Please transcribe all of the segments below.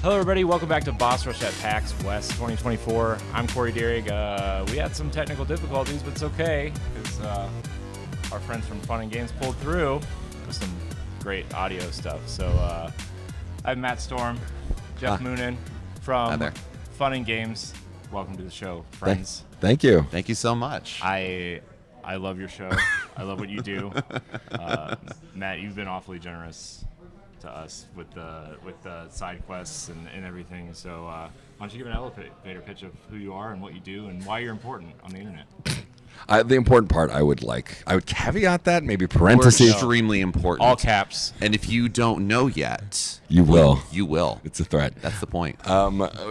Hello, everybody. Welcome back to Boss Rush at PAX West 2024. I'm Corey Deering. We had some technical difficulties, but it's okay because our friends from Fun and Games pulled through with some great audio stuff. So I'm Matt Storm, Geoff Moonen from Fun and Games. Welcome to the show, friends. Thank you. Thank you so much. I love your show. I love what you do. Matt, you've been awfully generous to us with the side quests and everything. So why don't you give an elevator pitch of who you are and what you do and why you're important on the internet? The important part I would caveat that, maybe parentheses. We're extremely important. All caps. And if you don't know yet, You will. You will. It's a threat. That's the point.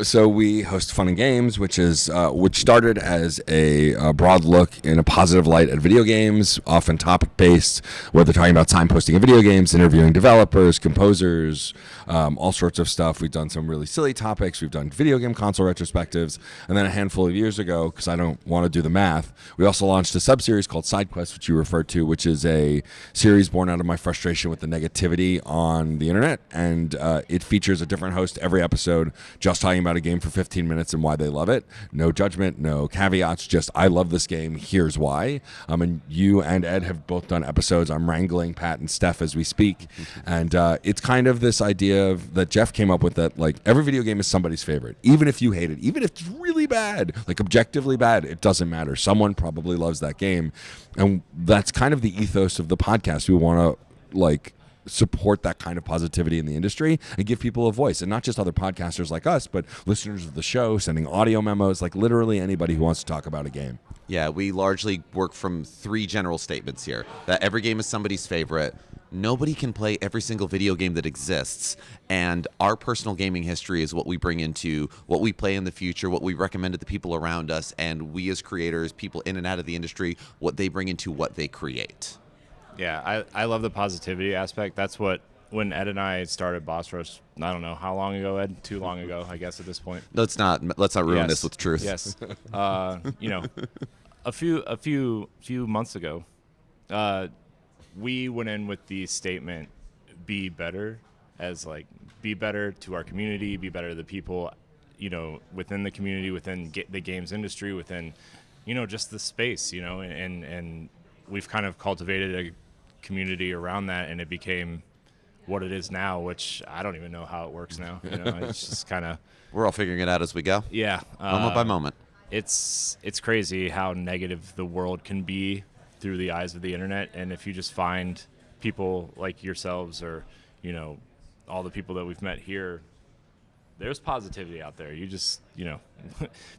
So we host Fun and Games, which started as a broad look in a positive light at video games, often topic-based, whether talking about signposting in video games, interviewing developers, composers, all sorts of stuff. We've done some really silly topics. We've done video game console retrospectives. And then a handful of years ago, because I don't want to do the math, we also launched a sub-series called Side Quest, which you referred to, which is a series born out of my frustration with the negativity on the internet. And it features a different host every episode, just talking about a game for 15 minutes and why they love it. No judgment, no caveats, just I love this game, here's why. And you and Ed have both done episodes. I'm wrangling Pat and Steph as we speak. And it's kind of this idea that Geoff came up with, that like every video game is somebody's favorite. Even if you hate it, even if it's really bad, like objectively bad, it doesn't matter. Someone probably loves that game. And that's kind of the ethos of the podcast. We want to support that kind of positivity in the industry and give people a voice, and not just other podcasters like us, but listeners of the show, sending audio memos, like literally anybody who wants to talk about a game. Yeah, we largely work from three general statements here. That every game is somebody's favorite. Nobody can play every single video game that exists, and our personal gaming history is what we bring into what we play in the future, what we recommend to the people around us, and we as creators, people in and out of the industry, what they bring into what they create. Yeah, I love the positivity aspect. That's what, when Ed and I started Boss Rush, I don't know how long ago, Ed? Too long ago, I guess, at this point. Let's not ruin this with truth. Yes. A few months ago, we went in with the statement, be better, as like, be better to our community, be better to the people, within the community, within the games industry, within, just the space, and we've kind of cultivated a community around that, and it became what it is now, which I don't even know how it works now. It's just kind of, we're all figuring it out as we go. Yeah, Moment by moment. It's crazy how negative the world can be through the eyes of the internet, and if you just find people like yourselves, or all the people that we've met here, there's positivity out there. You just,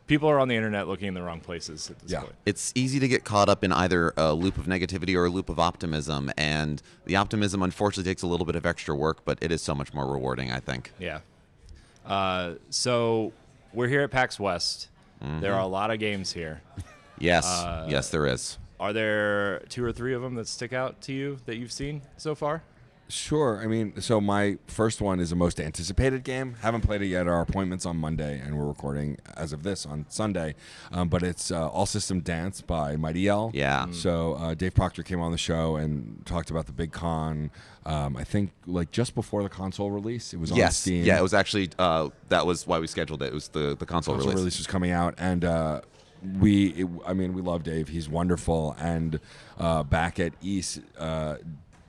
people are on the internet looking in the wrong places at this point. It's easy to get caught up in either a loop of negativity or a loop of optimism, and the optimism unfortunately takes a little bit of extra work, but it is so much more rewarding, I think. Yeah. So we're here at PAX West. Mm-hmm. There are a lot of games here. Yes. Yes, there is. Are there 2 or 3 of them that stick out to you that you've seen so far? Sure. I mean, so my first one is the most anticipated game. Haven't played it yet. Our appointment's on Monday, and we're recording as of this on Sunday. But it's All System Dance by Mighty L. Yeah. So Dave Proctor came on the show and talked about the big con. I think just before the console release, it was on Steam. Yeah, it was actually that was why we scheduled it. It was the console release. Release was coming out, and we love Dave. He's wonderful. And back at East,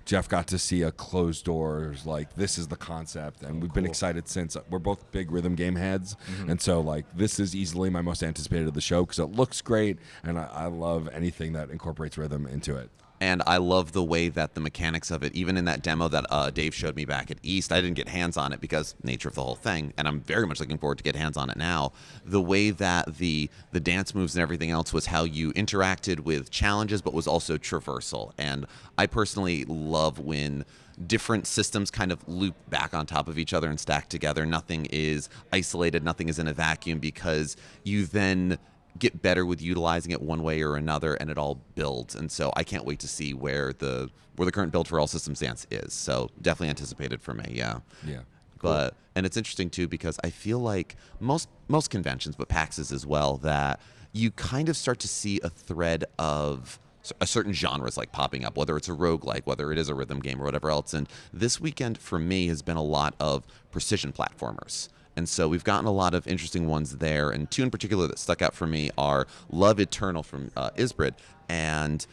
Geoff got to see a closed doors, this is the concept, and we've been excited since. We're both big rhythm game heads, and so this is easily my most anticipated of the show because it looks great, and I love anything that incorporates rhythm into it. And I love the way that the mechanics of it, even in that demo that Dave showed me back at East, I didn't get hands on it because nature of the whole thing, and I'm very much looking forward to get hands on it now. The way that the dance moves and everything else was how you interacted with challenges, but was also traversal. And I personally love when different systems kind of loop back on top of each other and stack together. Nothing is isolated, nothing is in a vacuum, because you then get better with utilizing it one way or another, and it all builds. And so I can't wait to see where the current build for All Systems Dance is. So definitely anticipated for me. Yeah. Cool. But and it's interesting too, because I feel like most conventions, but PAXs as well, that you kind of start to see a thread of a certain genres like popping up, whether it's a roguelike, whether it is a rhythm game or whatever else. And this weekend for me has been a lot of precision platformers. And so we've gotten a lot of interesting ones there. And two in particular that stuck out for me are Love Eternal from Isbrid, and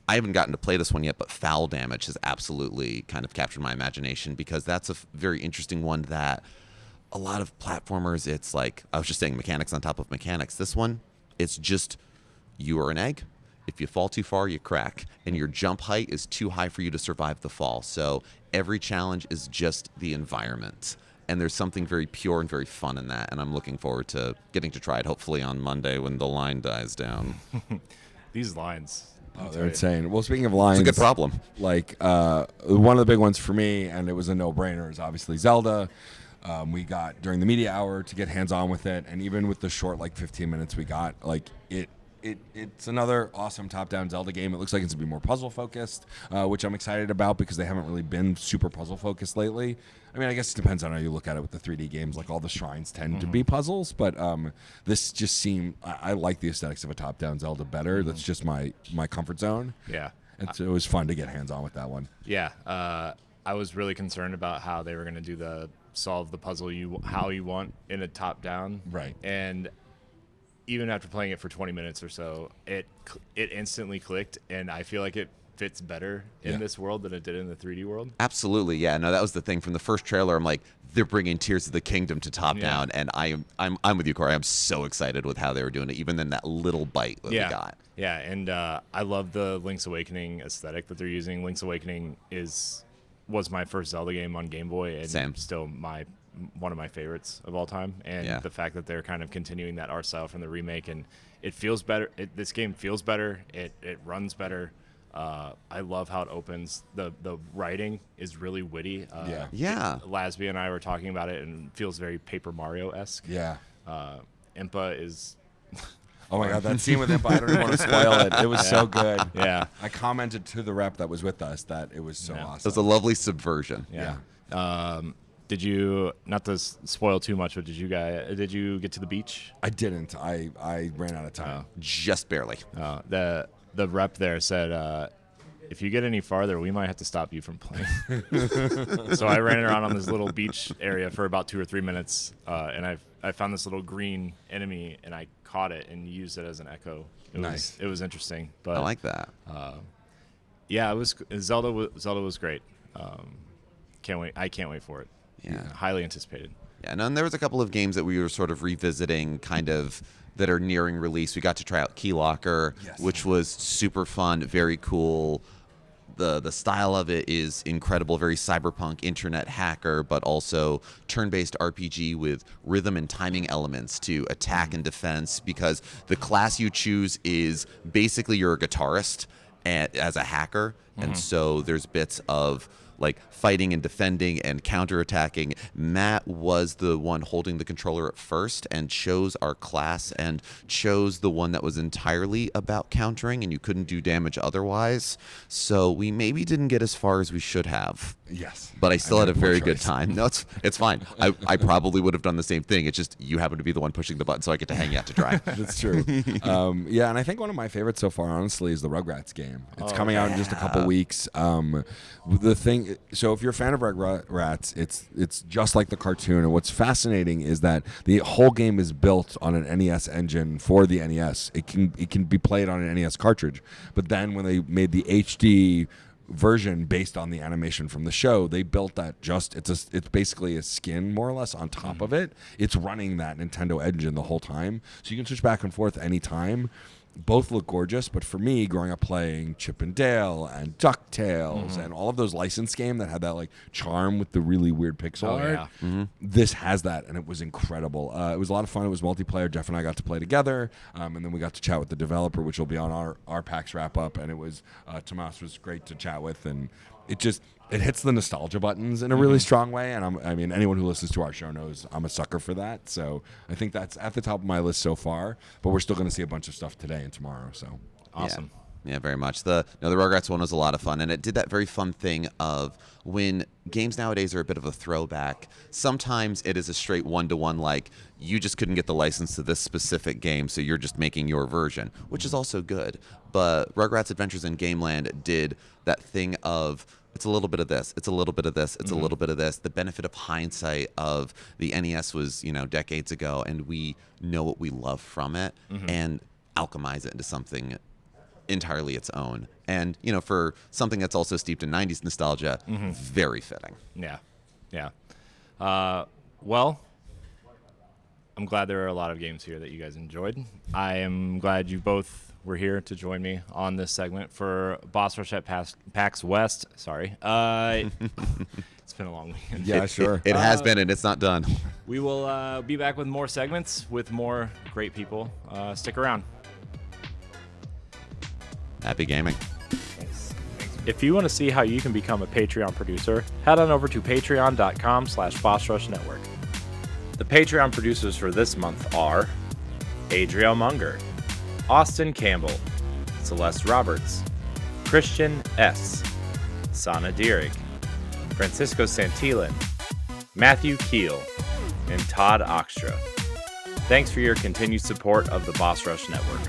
I haven't gotten to play this one yet, but Foul Damage has absolutely kind of captured my imagination, because that's a very interesting one that a lot of platformers, it's like, I was just saying, mechanics on top of mechanics. This one, it's just, you are an egg. If you fall too far, you crack. And your jump height is too high for you to survive the fall. So every challenge is just the environment. And there's something very pure and very fun in that. And I'm looking forward to getting to try it, hopefully on Monday when the line dies down. These lines. Oh, they're insane. Well, speaking of lines, It's a good problem. Like one of the big ones for me, and it was a no-brainer, is obviously Zelda. We got during the media hour to get hands-on with it, and even with the short, like 15 minutes we got, like it's another awesome top-down Zelda game. It looks like it's gonna be more puzzle-focused, which I'm excited about because they haven't really been super puzzle-focused lately. I mean, I guess it depends on how you look at it with the 3D games. Like all the shrines tend to be puzzles, but this just seemed. I like the aesthetics of a top-down Zelda better. That's just my comfort zone. Yeah. It was fun to get hands-on with that one. Yeah. I was really concerned about how they were going to do the solve the puzzle how you want in a top-down. Right. And even after playing it for 20 minutes or so, it instantly clicked, and I feel like it fits better in this world than it did in the 3D world. Absolutely, yeah. No, that was the thing from the first trailer. I'm like, they're bringing Tears of the Kingdom to top down, and I'm with you, Corey. I'm so excited with how they were doing it, even in that little bite that we got. Yeah, and I love the Link's Awakening aesthetic that they're using. Link's Awakening was my first Zelda game on Game Boy, and still one of my favorites of all time. And the fact that they're kind of continuing that art style from the remake, and it feels better. This game feels better. It runs better. I love how it opens. The writing is really witty. Lasby and I were talking about it, and it feels very Paper Mario-esque. Yeah. Impa is... Oh my God, that scene with Impa, I don't even want to spoil it. It was so good. Yeah. I commented to the rep that was with us that it was so awesome. It was a lovely subversion. Yeah. Did you, not to spoil too much, but did you get to the beach? I didn't. I ran out of time. Just barely. The rep there said, if you get any farther, we might have to stop you from playing. So I ran around on this little beach area for about 2 or 3 minutes, and I found this little green enemy, and I caught it and used it as an echo. It was interesting. But I like that. Yeah, it was Zelda was great. Can't wait. I can't wait for it. Yeah. Highly anticipated. Yeah, and there was a couple of games that we were sort of revisiting, kind of that are nearing release. We got to try out Key Locker, which was super fun, very cool. The style of it is incredible, very cyberpunk internet hacker, but also turn-based RPG with rhythm and timing elements to attack and defense, because the class you choose is basically you're a guitarist as a hacker, and so there's bits of like fighting and defending and counterattacking. Matt was the one holding the controller at first and chose our class and chose the one that was entirely about countering, and you couldn't do damage otherwise. So we maybe didn't get as far as we should have. Yes. But I still had a very good time. No, it's fine. I probably would have done the same thing. It's just you happen to be the one pushing the button, so I get to hang out to dry. That's true. Yeah, and I think one of my favorites so far, honestly, is the Rugrats game. It's coming out in just a couple weeks. The thing, so if you're a fan of Rugrats, it's just like the cartoon. And what's fascinating is that the whole game is built on an NES engine for the NES. It can be played on an NES cartridge. But then when they made the HD version based on the animation from the show, they built that it's basically a skin more or less on top of it. It's running that Nintendo engine the whole time, so you can switch back and forth anytime. Both look gorgeous, but for me, growing up playing Chip and Dale and DuckTales and all of those licensed games that had that like charm with the really weird pixel art, this has that, and it was incredible. It was a lot of fun. It was multiplayer. Jeff and I got to play together, and then we got to chat with the developer, which will be on our PAX wrap up. And it was Tomas was great to chat with, and it hits the nostalgia buttons in a really strong way. And I mean, anyone who listens to our show knows I'm a sucker for that. So I think that's at the top of my list so far. But we're still going to see a bunch of stuff today and tomorrow. So awesome. Yeah, very much. The Rugrats one was a lot of fun, and it did that very fun thing of when games nowadays are a bit of a throwback, sometimes it is a straight one-to-one, like, you just couldn't get the license to this specific game, so you're just making your version, which is also good. But Rugrats Adventures in Gameland did that thing of It's a little bit of this. It's a little bit of this. It's a little bit of this. The benefit of hindsight of the NES was, decades ago, and we know what we love from it and alchemize it into something entirely its own. And, for something that's also steeped in 90s nostalgia, very fitting. Yeah. Well, I'm glad there are a lot of games here that you guys enjoyed. I am glad you both were here to join me on this segment for Boss Rush at PAX West. Sorry. It's been a long weekend. Yeah, sure. It has been, and it's not done. We will be back with more segments with more great people. Stick around. Happy gaming. If you want to see how you can become a Patreon producer, head on over to patreon.com/BossRushNetwork. The Patreon producers for this month are Adriel Munger, Austin Campbell, Celeste Roberts, Christian S., Sana Dierig, Francisco Santillan, Matthew Keel, and Todd Oxtra. Thanks for your continued support of the Boss Rush Network.